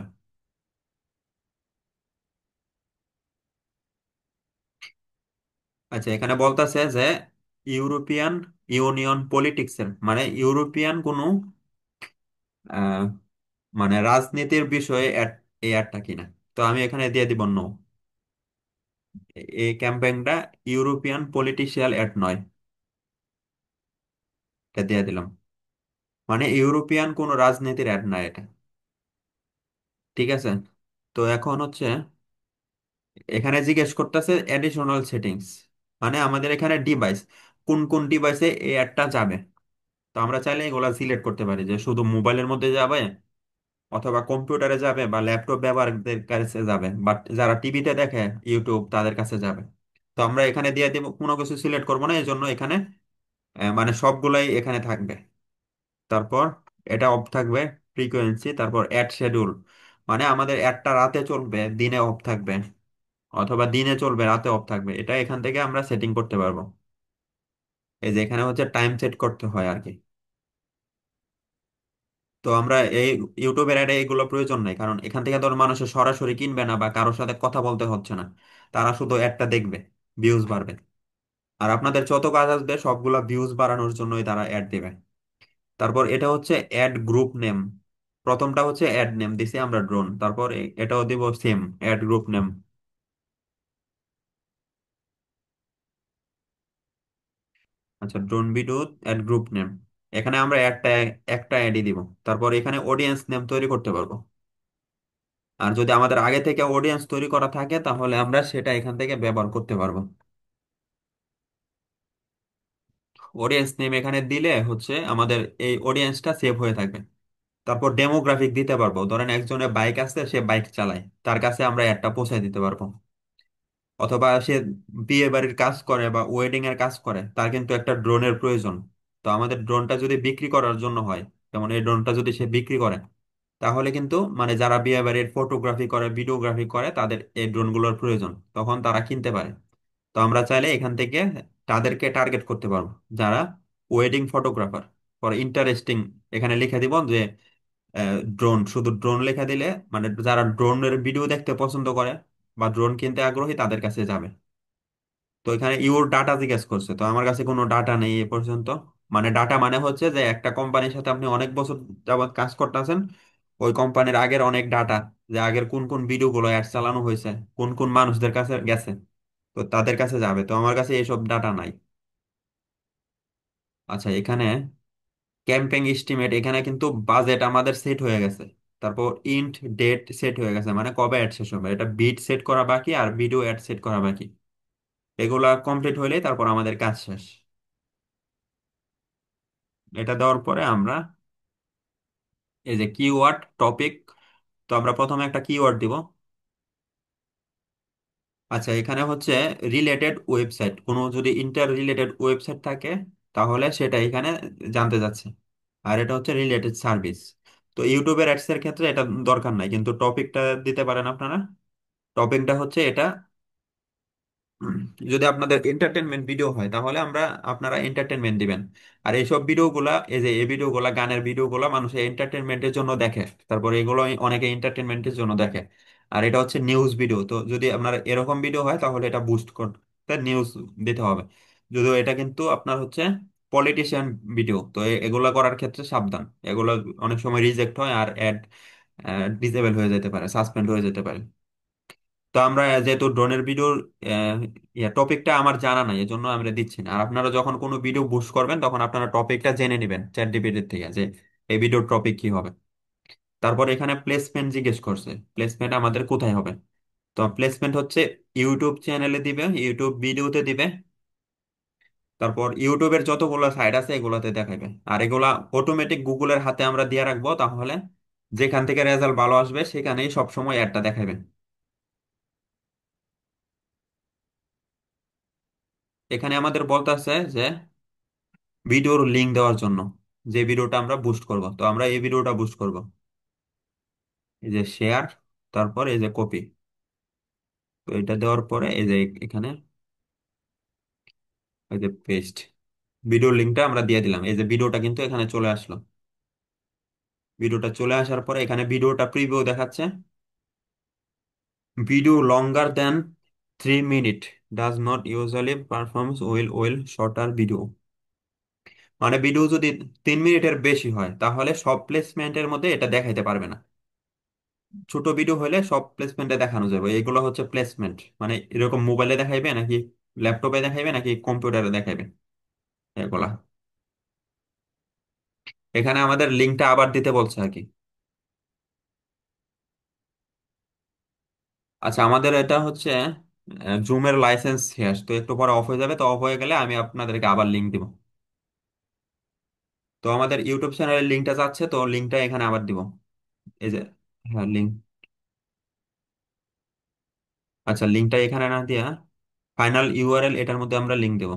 আচ্ছা এখানে বলতেছে যে ইউরোপিয়ান ইউনিয়ন পলিটিক্সের, মানে ইউরোপিয়ান কোনো আহ, মানে রাজনীতির বিষয়ে এই অ্যাডটা কিনা। তো আমি এখানে দিয়ে দিব নো, এই ক্যাম্পেইনটা ইউরোপিয়ান পলিটিশিয়াল অ্যাড নয়, এটা দিয়ে দিলাম। মানে ইউরোপিয়ান কোনো রাজনীতির অ্যাড না এটা। ঠিক আছে, তো এখন হচ্ছে এখানে জিজ্ঞেস করতেছে এডিশনাল সেটিংস, মানে আমাদের এখানে ডিভাইস, কোন কোন ডিভাইসে এই অ্যাডটা যাবে। তো আমরা চাইলে এগুলা সিলেক্ট করতে পারি যে শুধু মোবাইলের মধ্যে যাবে, অথবা কম্পিউটারে যাবে, বা ল্যাপটপ ব্যবহারকারীদের কাছে যাবে, বাট যারা টিভিতে দেখে ইউটিউব তাদের কাছে যাবে। তো আমরা এখানে দিয়ে দিব, কোনো কিছু সিলেক্ট করবো না, এই জন্য এখানে মানে সবগুলাই এখানে থাকবে। তারপর এটা অফ থাকবে ফ্রিকোয়েন্সি, তারপর অ্যাড শিডিউল, মানে আমাদের অ্যাডটা রাতে চলবে দিনে অফ থাকবে, অথবা দিনে চলবে রাতে অফ থাকবে, এটা এখান থেকে আমরা সেটিং করতে পারবো। এই যে এখানে হচ্ছে টাইম সেট করতে হয় আর কি। তো আমরা এই ইউটিউবের অ্যাডে এগুলো প্রয়োজন নাই, কারণ এখান থেকে ধর মানুষের সরাসরি কিনবে না বা কারোর সাথে কথা বলতে হচ্ছে না, তারা শুধু অ্যাডটা দেখবে, ভিউজ বাড়বে। আর আপনাদের যত কাজ আসবে সবগুলা ভিউজ বাড়ানোর জন্যই তারা অ্যাড দেবে। তারপর এটা হচ্ছে অ্যাড গ্রুপ নেম, প্রথমটা হচ্ছে অ্যাড নেম দিছি আমরা ড্রোন, তারপর এটাও দিব সেম অ্যাড গ্রুপ নেম। আচ্ছা drone video add group name, এখানে আমরা একটা একটা অ্যাডই দিব। তারপর এখানে অডিয়েন্স নেম তৈরি করতে পারবো, আর যদি আমাদের আগে থেকে অডিয়েন্স তৈরি করা থাকে তাহলে আমরা সেটা এখান থেকে ব্যবহার করতে পারবো। অডিয়েন্স নেম এখানে দিলে হচ্ছে আমাদের এই অডিয়েন্সটা সেভ হয়ে থাকবে। তারপর ডেমোগ্রাফিক দিতে পারবো, ধরেন একজনের বাইক আছে, সে বাইক চালায়, তার কাছে আমরা একটা পৌঁছায় দিতে পারবো। অথবা সে বিয়ে বাড়ির কাজ করে বা ওয়েডিং এর কাজ করে, তার কিন্তু একটা ড্রোনের প্রয়োজন। তো আমাদের ড্রোনটা যদি বিক্রি করার জন্য হয়, যেমন এই ড্রোনটা যদি সে বিক্রি করে, তাহলে কিন্তু মানে যারা বিয়ে বাড়ির ফটোগ্রাফি করে, ভিডিওগ্রাফি করে, তাদের এই ড্রোনগুলোর প্রয়োজন, তখন তারা কিনতে পারে। তো আমরা চাইলে এখান থেকে তাদেরকে টার্গেট করতে পারবো, যারা ওয়েডিং ফটোগ্রাফার। ফর ইন্টারেস্টিং এখানে লিখে দিব যে ড্রোন, শুধু ড্রোন লেখা দিলে মানে যারা ড্রোনের ভিডিও দেখতে পছন্দ করে বা ড্রোন কিনতে আগ্রহী তাদের কাছে যাবে। তো এখানে ইউর ডাটা জিজ্ঞেস করছে, তো আমার কাছে কোনো ডাটা নেই এ পর্যন্ত। মানে ডাটা মানে হচ্ছে যে একটা কোম্পানির সাথে আপনি অনেক বছর যাবত কাজ করতেছেন, ওই কোম্পানির আগের অনেক ডাটা, যে আগের কোন কোন ভিডিও গুলো অ্যাড চালানো হয়েছে, কোন কোন মানুষদের কাছে গেছে, তো তাদের কাছে যাবে। তো আমার কাছে এইসব ডাটা নাই। আচ্ছা, এখানে ক্যাম্পেইন এস্টিমেট, এখানে কিন্তু বাজেট আমাদের সেট হয়ে গেছে। তারপর ইন্ট ডেট সেট হয়ে গেছে, মানে কবে অ্যাড শেষ হবে, এটা বিট সেট করা বাকি আর ভিডিও অ্যাড সেট করা বাকি। এগুলা কমপ্লিট হইলেই তারপর আমাদের কাজ শেষ। এটা দেওয়ার পরে আমরা এই যে কিওয়ার্ড টপিক, তো আমরা প্রথমে একটা কিওয়ার্ড দিব। আচ্ছা, এখানে হচ্ছে রিলেটেড ওয়েবসাইট, কোনো যদি ইন্টার রিলেটেড ওয়েবসাইট থাকে তাহলে সেটা এখানে জানতে যাচ্ছে। আর এটা হচ্ছে রিলেটেড সার্ভিস। তো ইউটিউবের অ্যাডস এর ক্ষেত্রে এটা দরকার নাই, কিন্তু টপিকটা দিতে পারেন আপনারা। টপিকটা হচ্ছে এটা, যদি আপনাদের এন্টারটেনমেন্ট ভিডিও হয় তাহলে আপনারা এন্টারটেনমেন্ট দিবেন। আর এইসব ভিডিওগুলা, এই যে এই ভিডিওগুলা, গানের ভিডিওগুলা মানুষের এন্টারটেনমেন্টের জন্য দেখে, তারপরে এগুলো অনেকে এন্টারটেনমেন্টের জন্য দেখে। আর এটা হচ্ছে নিউজ ভিডিও, তো যদি আপনার এরকম ভিডিও হয় তাহলে এটা বুস্ট করতে নিউজ দিতে হবে। যদিও এটা কিন্তু আপনার হচ্ছে পলিটিশিয়ান ভিডিও, তো এগুলা করার ক্ষেত্রে সাবধান, এগুলো অনেক সময় রিজেক্ট হয় আর অ্যাড ডিসেবল হয়ে যেতে পারে, সাসপেন্ড হয়ে যেতে পারে। তো আমরা যেহেতু ড্রোনের ভিডিওর টপিকটা আমার জানা নাই, এজন্য আমরা দিচ্ছি না। আর আপনারা যখন কোনো ভিডিও বুস্ট করবেন তখন আপনারা টপিকটা জেনে নেবেন চ্যাট জিপিটি থেকে, যে এই ভিডিওর টপিক কি হবে। তারপর এখানে প্লেসমেন্ট জিজ্ঞেস করছে, প্লেসমেন্ট আমাদের কোথায় হবে। তো প্লেসমেন্ট হচ্ছে ইউটিউব চ্যানেলে দিবে, ইউটিউব ভিডিওতে দিবে, তারপর ইউটিউবের যতগুলো সাইট আছে এগুলোতে দেখাবে। আর এগুলা অটোমেটিক গুগলের হাতে আমরা দিয়ে রাখবো, তাহলে যেখান থেকে রেজাল্ট ভালো আসবে সেখানেই সবসময় অ্যাডটা দেখাবে। এখানে আমাদের বলতে আছে যে ভিডিওর লিঙ্ক দেওয়ার জন্য, যে ভিডিওটা আমরা বুস্ট করব, তো আমরা এই ভিডিওটা বুস্ট করব। এই যে শেয়ার, তারপর এই যে কপি, তো এটা দেওয়ার পরে এই যে এখানে এই যে পেস্ট, ভিডিওর লিঙ্কটা আমরা দিয়ে দিলাম। এই যে ভিডিওটা কিন্তু এখানে চলে আসলো। ভিডিওটা চলে আসার পরে এখানে ভিডিওটা প্রিভিউ দেখাচ্ছে, video longer than 3 minute does not usually performs well shorter video. মানে ভিডিও যদি 3 মিনিটের বেশি হয় তাহলে সব প্লেসমেন্টের মধ্যে এটা দেখাইতে পারবে না। ছোট ভিডিও হলে সব প্লেসমেন্টে দেখানো যাবে। এগুলো হচ্ছে প্লেসমেন্ট, মানে এরকম মোবাইলে দেখাইবে নাকি ল্যাপটপে দেখাইবে নাকি কম্পিউটারে দেখাইবে, এগুলা। এখানে আমাদের লিঙ্কটা আবার দিতে বলছে আর কি। আচ্ছা, আমাদের এটা হচ্ছে জুমের লাইসেন্স শেষ, তো একটু পরে অফ হয়ে যাবে, তো অফ হয়ে গেলে আমি আপনাদেরকে আবার লিঙ্ক দিব। তো আমাদের ইউটিউব চ্যানেলের লিঙ্কটা যাচ্ছে, তো লিঙ্কটা এখানে আবার দিব। এই যে, হ্যাঁ লিঙ্ক, আচ্ছা লিঙ্কটা এখানে না দিয়া ফাইনাল ইউআরএল এটার মধ্যে আমরা লিঙ্ক দেব,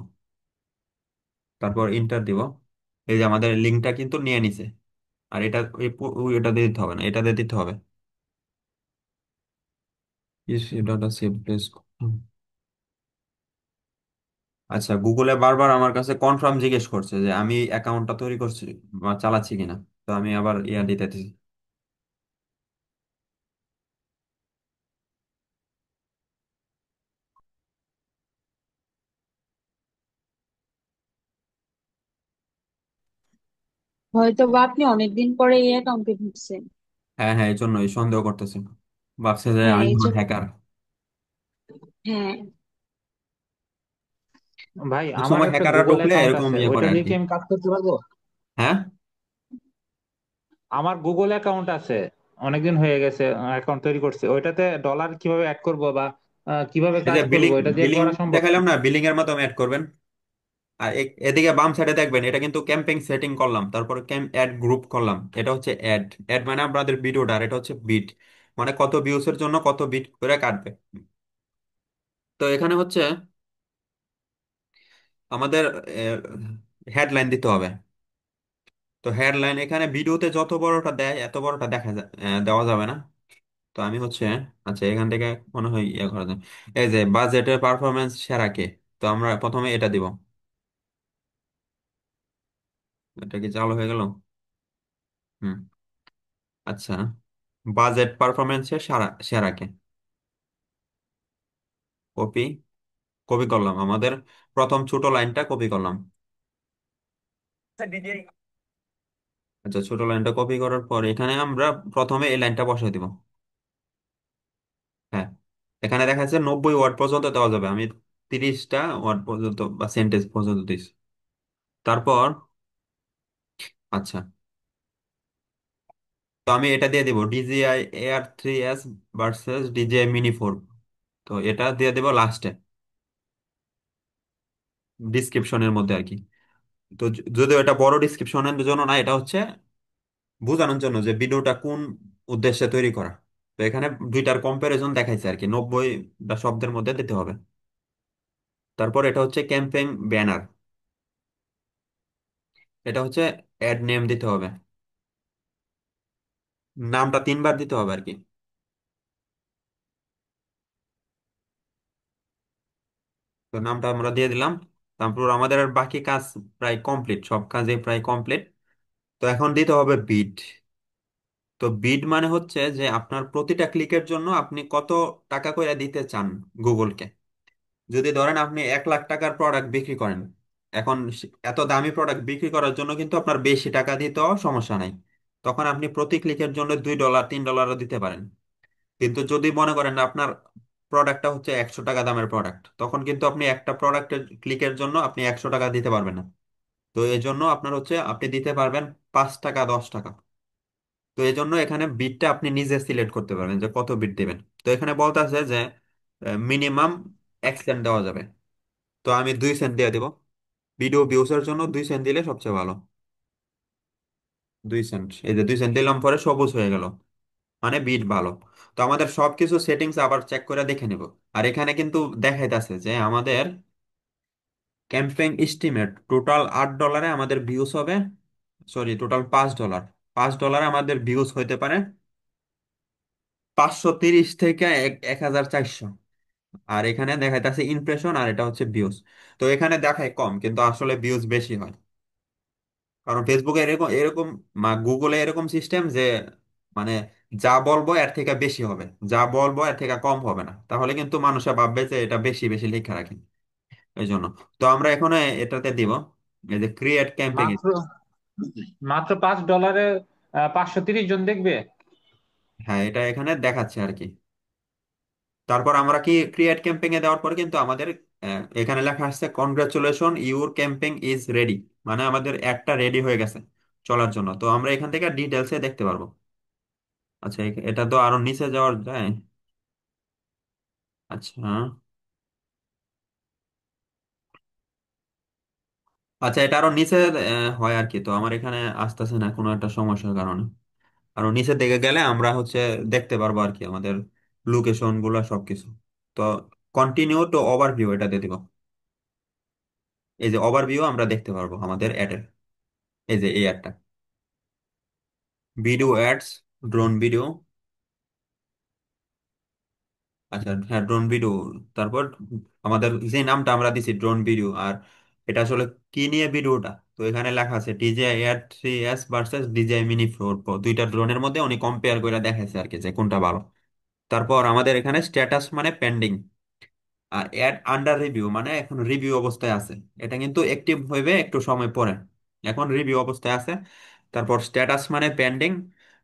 তারপর ইন্টার দিব। এই যে আমাদের লিঙ্কটা কিন্তু নিয়ে নিছে। আর এটা এটা দিয়ে দিতে হবে না, এটা দিয়ে দিতে হবে। ইস, এটা সেভ প্লেস। আচ্ছা, গুগলে বারবার আমার কাছে কনফার্ম জিজ্ঞেস করছে যে আমি অ্যাকাউন্টটা তৈরি করছি বা চালাচ্ছি কিনা। তো আমি আবার ইয়া দিতেছি। হয়তো বা আপনি অনেকদিন পরে এই অ্যাকাউন্টে ঢুকছেন। হ্যাঁ হ্যাঁ, এই জন্যই সন্দেহ করতেছি, ভাবছে যে হ্যাঁ আমি এই জন্য। হ্যাকার। হ্যাঁ। ভাই অনেক আমার সময় একটা হ্যাকাররা গুগল ঢুকলে অ্যাকাউন্ট এরকম আছে, ইয়ে করে ওইটা আর নিয়ে কি। কি আমি কাজ করতে পারবো? হ্যাঁ, আমার গুগল অ্যাকাউন্ট আছে, অনেকদিন হয়ে গেছে অ্যাকাউন্ট তৈরি করছে। ওইটাতে ডলার কিভাবে অ্যাড করব বা কিভাবে এই কাজ যে করব, বিলিং এটা দিয়ে বিলিং করা সম্ভব? দেখালাম না, বিলিং এর মাধ্যমে অ্যাড করবেন। আর এদিকে বাম সাইডে দেখবেন এটা কিন্তু ক্যাম্পেইন সেটিং করলাম, তারপরে ক্যাম্প অ্যাড গ্রুপ করলাম, এটা হচ্ছে অ্যাড। অ্যাড মানে আমাদের ভিডিওটা, আর এটা হচ্ছে বিট, মানে কত ভিউস এর জন্য কত বিট করে কাটবে। তো এখানে হচ্ছে আমাদের হেডলাইন দিতে হবে। তো হেডলাইন এখানে ভিডিওতে যত বড়টা দেয় এত বড়টা দেওয়া যাবে না। তো আমি হচ্ছে, আচ্ছা এখান থেকে মনে হয় ইয়ে করা যায়, এই যে বাজেটের পারফরমেন্স সেরা কে। তো আমরা প্রথমে এটা দিব। এটা কি চালু হয়ে গেল? হুম। আচ্ছা, বাজেট পারফরমেন্সের সেরা সেরা কে। কপি, কপি করলাম, আমাদের প্রথম ছোট লাইনটা কপি করলাম। আচ্ছা, ছোট লাইনটা কপি করার পর এখানে আমরা প্রথমে এই লাইনটা বসাই দিব। হ্যাঁ, এখানে দেখা যাচ্ছে 90 ওয়ার্ড পর্যন্ত দেওয়া যাবে, আমি 30টা ওয়ার্ড পর্যন্ত বা সেন্টেন্স পর্যন্ত দিচ্ছি। তারপর আচ্ছা, তো আমি এটা দিয়ে দিব DJI Air 3s versus DJI Mini 4। তো এটা দিয়ে দেব লাস্টে ডিসক্রিপশনের মধ্যে আর কি। তো যদিও এটা বড় ডিসক্রিপশনের জন্য না, এটা হচ্ছে বোঝানোর জন্য যে ভিডিওটা কোন উদ্দেশ্যে তৈরি করা। তো এখানে দুইটার কম্পারিজন দেখাইছে আর কি, 90টা শব্দের মধ্যে দিতে হবে। তারপর এটা হচ্ছে ক্যাম্পেইন ব্যানার, এটা হচ্ছে অ্যাড নেম দিতে হবে, নামটা 3বার দিতে হবে আর কি। তো নামটা আমরা দিয়ে দিলাম। তারপর আমাদের আর বাকি কাজ প্রায় কমপ্লিট, সব কাজে প্রায় কমপ্লিট। তো এখন দিতে হবে বিড। তো বিড মানে হচ্ছে যে আপনার প্রতিটা ক্লিকের জন্য আপনি কত টাকা করে দিতে চান গুগলকে। যদি ধরেন আপনি 1 লাখ টাকার প্রোডাক্ট বিক্রি করেন, এখন এত দামি প্রোডাক্ট বিক্রি করার জন্য কিন্তু আপনার বেশি টাকা দিতেও সমস্যা নাই। তখন আপনি প্রতি ক্লিকের জন্য $2 $3 দিতে পারেন। কিন্তু যদি মনে করেন আপনার প্রোডাক্টটা হচ্ছে 100 টাকা দামের প্রোডাক্ট, তখন কিন্তু আপনি একটা প্রোডাক্টের ক্লিকের জন্য আপনি 100 টাকা দিতে পারবেন না। তো এই জন্য আপনার হচ্ছে আপনি দিতে পারবেন 5 টাকা 10 টাকা। তো এই জন্য এখানে বিটটা আপনি নিজে সিলেক্ট করতে পারবেন যে কত বিট দিবেন। তো এখানে বলতে আছে যে মিনিমাম 1 সেন্ট দেওয়া যাবে। তো আমি 2 সেন্ট দিয়ে দিব। ভিডিও ভিউসের জন্য 2 সেন্ট দিলে সবচেয়ে ভালো। 2 সেন্ট, এই যে 2 সেন্ট দিলাম পরে সবুজ হয়ে গেল, মানে বিট ভালো। তো আমাদের সবকিছু সেটিংস আবার চেক করে দেখে নিব। আর এখানে কিন্তু দেখাইতেছে যে আমাদের ক্যাম্পেইন এস্টিমেট টোটাল $8 আমাদের ভিউজ হবে, সরি টোটাল $5। $5 আমাদের ভিউজ হইতে পারে 530 থেকে 1400। আর এখানে দেখাইতেছে ইমপ্রেশন, আর এটা হচ্ছে ভিউজ। তো এখানে দেখায় কম কিন্তু আসলে ভিউজ বেশি হয়। কারণ ফেসবুকে এরকম এরকম গুগলে এরকম সিস্টেম যে মানে যা বলবো এর থেকে বেশি হবে, যা বলবো এর থেকে কম হবে না, তাহলে কিন্তু মানুষে ভাববে যে এটা বেশি বেশি লেখা রাখি। এই জন্য তো আমরা এখন এটাতে দিব, এই যে ক্রিয়েট ক্যাম্পেইন। মাত্র মাত্র $5 530 জন দেখবে? হ্যাঁ, এটা এখানে দেখাচ্ছে আর কি। তারপর আমরা কি ক্রিয়েট ক্যাম্পেইন এ দেওয়ার পরে কিন্তু আমাদের এখানে লেখা আসছে congratulation your campaign is ready, মানে আমাদের অ্যাডটা রেডি হয়ে গেছে চলার জন্য। তো আমরা এখান থেকে ডিটেলসে দেখতে পারবো। আচ্ছা, এটা তো আরো নিচে যাওয়ার যায়। আচ্ছা, আচ্ছা এটা আরো নিচে হয় আর কি। তো আমার এখানে আসতেছে না কোনো একটা সমস্যার কারণে। আরো নিচের দিকে গেলে আমরা হচ্ছে দেখতে পারবো আর কি আমাদের লোকেশন গুলা সবকিছু। তো কন্টিনিউ টু ওভারভিউ এটা দিয়ে দিব। এই যে ওভারভিউ আমরা দেখতে পারবো আমাদের অ্যাডের, এই যে এই অ্যাডটা ভিডিও অ্যাডস, ড্রোন ভিডিও। আচ্ছা হ্যাঁ, ড্রোন ভিডিও। তারপর আমাদের যে নামটা আমরা দিছি ড্রোন ভিডিও, আর এটা আসলে কি নিয়ে ভিডিওটা। তো এখানে লেখা আছে DJI Air 3s versus DJI Mini 4 Pro, দুইটা ড্রোনের মধ্যে উনি কম্পেয়ার করে দেখাইছে আর কি যে কোনটা ভালো। তারপর আমাদের এখানে স্ট্যাটাস মানে পেন্ডিং, আর অ্যাড আন্ডার রিভিউ মানে এখন রিভিউ অবস্থায় আছে। এটা কিন্তু অ্যাক্টিভ হইবে একটু সময় পরে, এখন রিভিউ অবস্থায় আছে। তারপর স্ট্যাটাস মানে পেন্ডিং,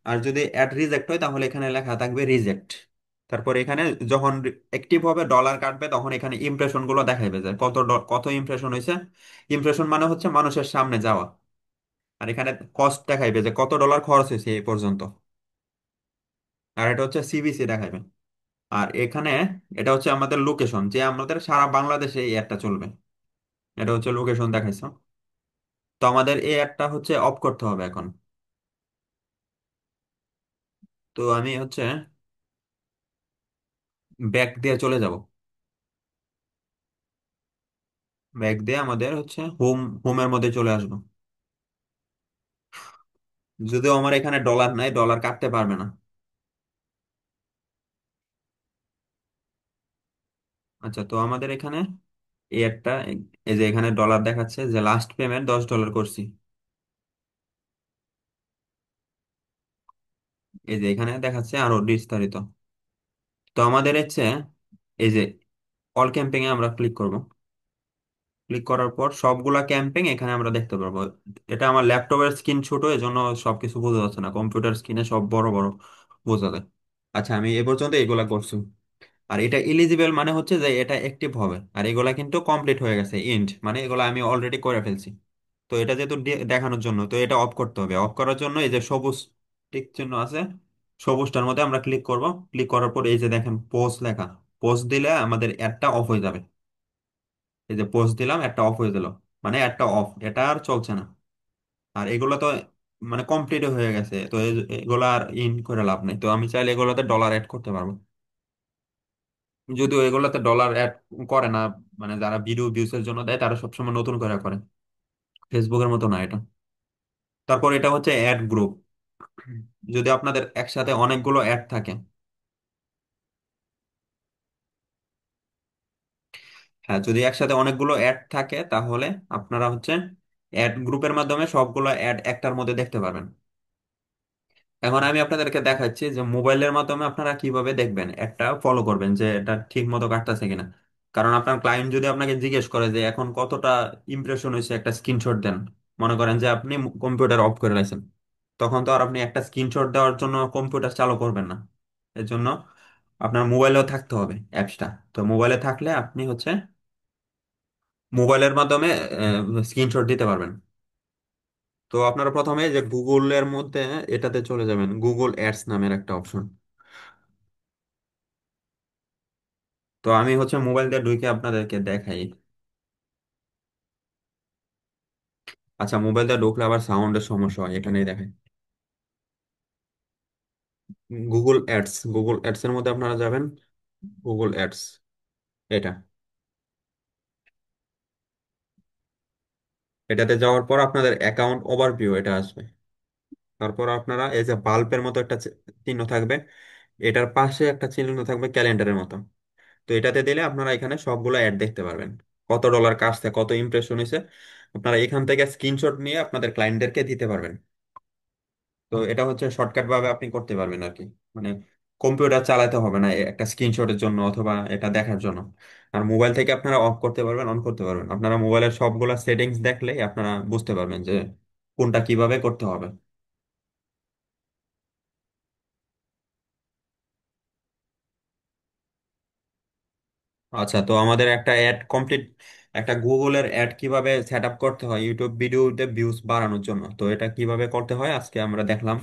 আর যদি অ্যাড রিজেক্ট হয় তাহলে এখানে লেখা থাকবে রিজেক্ট। তারপর এখানে যখন অ্যাক্টিভ হবে ডলার কাটবে, তখন এখানে ইমপ্রেশন গুলো দেখাইবে যে কত ইমপ্রেশন হয়েছে। ইমপ্রেশন মানে হচ্ছে মানুষের সামনে যাওয়া। আর এখানে কস্ট দেখাইবে যে কত ডলার খরচ হয়েছে এই পর্যন্ত। আর এটা হচ্ছে সিবিসি দেখাইবে। আর এখানে এটা হচ্ছে আমাদের লোকেশন, যে আমাদের সারা বাংলাদেশে এই অ্যাডটা চলবে। এটা হচ্ছে লোকেশন দেখাইছো। তো আমাদের এই অ্যাডটা হচ্ছে অফ করতে হবে এখন। তো আমি হচ্ছে ব্যাক দিয়ে চলে যাব। ব্যাক দিয়ে আমাদের হচ্ছে হোমের মধ্যে চলে আসবো। যদিও আমার এখানে ডলার নাই, ডলার কাটতে পারবে না। আচ্ছা, তো আমাদের এখানে এই একটা, এই যে এখানে ডলার দেখাচ্ছে যে লাস্ট পেমেন্ট $10 করছি। এই যে এখানে দেখাচ্ছে আরো বিস্তারিত। তো আমাদের হচ্ছে এই যে অল ক্যাম্পিং এ আমরা ক্লিক করব। ক্লিক করার পর সবগুলা ক্যাম্পিং এখানে আমরা দেখতে পারবো। এটা আমার ল্যাপটপের স্ক্রিন ছোট, এই জন্য সবকিছু বোঝা যাচ্ছে না, কম্পিউটার স্ক্রিনে সব বড় বড় বোঝা যায়। আচ্ছা, আমি এ পর্যন্ত এগুলা করছি। আর এটা এলিজিবল মানে হচ্ছে যে এটা অ্যাক্টিভ হবে, আর এগুলা কিন্তু কমপ্লিট হয়ে গেছে, ইন্ড মানে এগুলা আমি অলরেডি করে ফেলছি। তো এটা যেহেতু দেখানোর জন্য, তো এটা অফ করতে হবে। অফ করার জন্য এই যে সবুজ টিক চিহ্ন আছে, সবুজটার মধ্যে আমরা ক্লিক করব। ক্লিক করার পর এই যে দেখেন পোস্ট লেখা, পোস্ট দিলে আমাদের অ্যাডটা অফ হয়ে যাবে। এই যে পোস্ট দিলাম, অ্যাডটা অফ হয়ে গেল, মানে অ্যাডটা অফ, এটা আর চলছে না। আর এগুলো তো মানে কমপ্লিট হয়ে গেছে, তো এগুলো আর ইন করে লাভ নেই। তো আমি চাইলে এগুলোতে ডলার অ্যাড করতে পারবো, যদিও এগুলোতে ডলার অ্যাড করে না। মানে যারা ভিডিও ভিউসের জন্য দেয় তারা সবসময় নতুন করে করে, ফেসবুকের মতো না এটা। তারপর এটা হচ্ছে অ্যাড গ্রুপ। যদি আপনাদের একসাথে অনেকগুলো অ্যাড থাকে, হ্যাঁ, যদি একসাথে অনেকগুলো অ্যাড থাকে তাহলে আপনারা হচ্ছে অ্যাড গ্রুপের মাধ্যমে সবগুলো অ্যাড একটার মধ্যে দেখতে পারবেন। এখন আমি আপনাদেরকে দেখাচ্ছি যে মোবাইলের মাধ্যমে আপনারা কিভাবে দেখবেন, একটা ফলো করবেন যে এটা ঠিক মতো কাটতেছে কিনা। কারণ আপনার ক্লায়েন্ট যদি আপনাকে জিজ্ঞেস করে যে এখন কতটা ইমপ্রেশন হয়েছে, একটা স্ক্রিনশট দেন। মনে করেন যে আপনি কম্পিউটার অফ করে রাখছেন, তখন তো আর আপনি একটা স্ক্রিনশট দেওয়ার জন্য কম্পিউটার চালু করবেন না। এর জন্য আপনার মোবাইলেও থাকতে হবে অ্যাপসটা। তো মোবাইলে থাকলে আপনি হচ্ছে মোবাইলের মাধ্যমে স্ক্রিনশট দিতে পারবেন। তো আপনারা প্রথমে যে গুগলের মধ্যে এটাতে চলে যাবেন, গুগল অ্যাডস নামের একটা অপশন। তো আমি হচ্ছে মোবাইল দিয়ে ঢুকে আপনাদেরকে দেখাই। আচ্ছা, মোবাইল দিয়ে ঢুকলে আবার সাউন্ডের সমস্যা হয়, এখানেই দেখেন গুগল অ্যাডস। গুগল অ্যাডস এর মধ্যে আপনারা যাবেন, গুগল অ্যাডস এটা, এটাতে যাওয়ার পর আপনাদের অ্যাকাউন্ট ওভারভিউ এটা আসবে। তারপর আপনারা এই যে বাল্বের মতো একটা চিহ্ন থাকবে, এটার পাশে একটা চিহ্ন থাকবে ক্যালেন্ডারের মতো। তো এটাতে দিলে আপনারা এখানে সবগুলো অ্যাড দেখতে পারবেন, কত ডলার কাটছে, কত ইমপ্রেশন হয়েছে। আপনারা এখান থেকে স্ক্রিনশট নিয়ে আপনাদের ক্লায়েন্টদেরকে দিতে পারবেন। তো এটা হচ্ছে শর্টকাট ভাবে আপনি করতে পারবেন আর কি। মানে কম্পিউটার চালাতে হবে না একটা স্ক্রিনশটের জন্য অথবা এটা দেখার জন্য। আর মোবাইল থেকে আপনারা অফ করতে পারবেন, অন করতে পারবেন। আপনারা মোবাইলের সবগুলা সেটিংস দেখলেই আপনারা বুঝতে পারবেন যে কোনটা কিভাবে করতে হবে। আচ্ছা, তো আমাদের একটা অ্যাড কমপ্লিট, একটা গুগলের অ্যাড কিভাবে সেট আপ করতে হয় ইউটিউব ভিডিওতে ভিউজ বাড়ানোর জন্য, তো এটা কিভাবে করতে হয় আজকে আমরা দেখলাম।